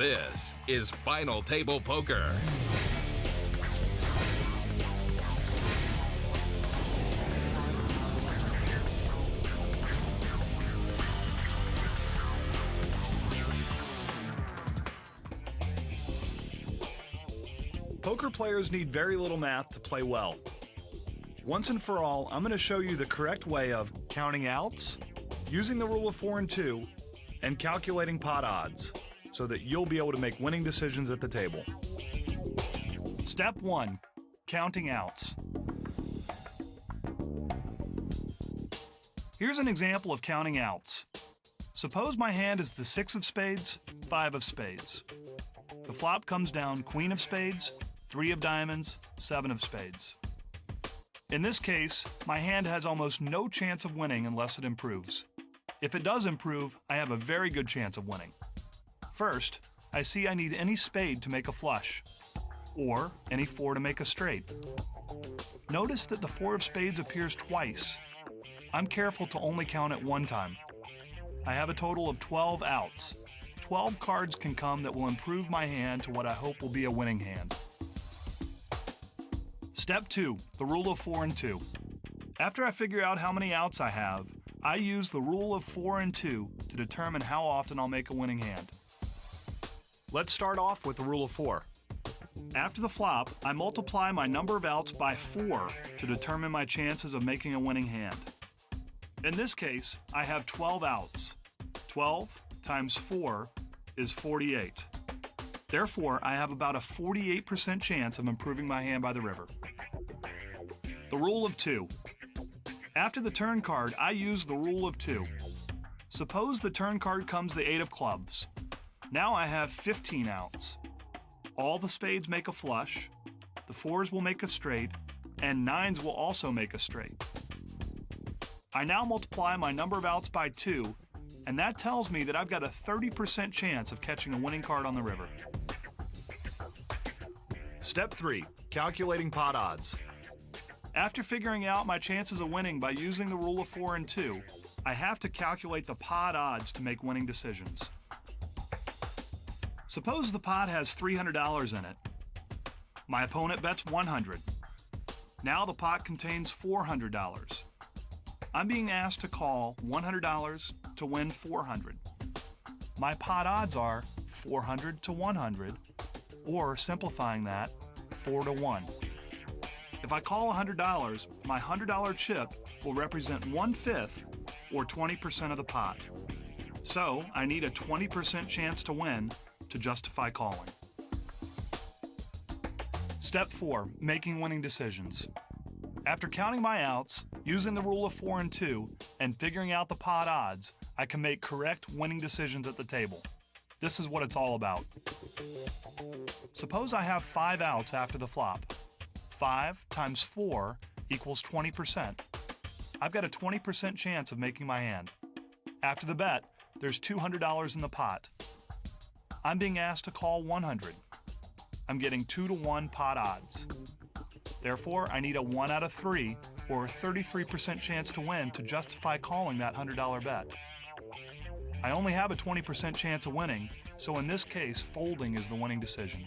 This is Final Table Poker. Poker players need very little math to play well. Once and for all, I'm going to show you the correct way of counting outs, using the rule of 4 and 2, and calculating pot odds, so that you'll be able to make winning decisions at the table. Step 1. Counting outs. Here's an example of counting outs. Suppose my hand is the 6 of spades, 5 of spades. The flop comes down Queen of spades, 3 of diamonds, 7 of spades. In this case, my hand has almost no chance of winning unless it improves. If it does improve, I have a very good chance of winning. First, I see I need any spade to make a flush, or any 4 to make a straight. Notice that the 4 of spades appears twice. I'm careful to only count it one time. I have a total of 12 outs. 12 cards can come that will improve my hand to what I hope will be a winning hand. Step 2. The rule of 4 and 2. After I figure out how many outs I have, I use the rule of 4 and 2 to determine how often I'll make a winning hand. Let's start off with the rule of 4. After the flop, I multiply my number of outs by 4 to determine my chances of making a winning hand. In this case, I have 12 outs. 12 times 4 is 48. Therefore, I have about a 48% chance of improving my hand by the river. The rule of 2. After the turn card, I use the rule of 2. Suppose the turn card comes the 8 of clubs. Now I have 15 outs. All the spades make a flush, the 4s will make a straight, and 9s will also make a straight. I now multiply my number of outs by 2, and that tells me that I've got a 30% chance of catching a winning card on the river. Step 3. Calculating pot odds. After figuring out my chances of winning by using the rule of 4 and 2, I have to calculate the pot odds to make winning decisions. Suppose the pot has $300 in it. My opponent bets $100. Now the pot contains $400. I'm being asked to call $100 to win $400. My pot odds are 400 to 100, or simplifying that, 4 to 1. If I call $100, my $100 chip will represent 1/5, or 20% of the pot. So I need a 20% chance to win to justify calling. Step 4. Making winning decisions. After counting my outs, using the rule of 4 and 2, and figuring out the pot odds, I can make correct winning decisions at the table. This is what it's all about. Suppose I have 5 outs after the flop. 5 times 4 equals 20%. I've got a 20% chance of making my hand. After the bet, there's $200 in the pot. I'm being asked to call 100. I'm getting 2 to 1 pot odds. Therefore, I need a 1 out of 3, or a 33% chance to win to justify calling that $100 bet. I only have a 20% chance of winning, so in this case, folding is the winning decision.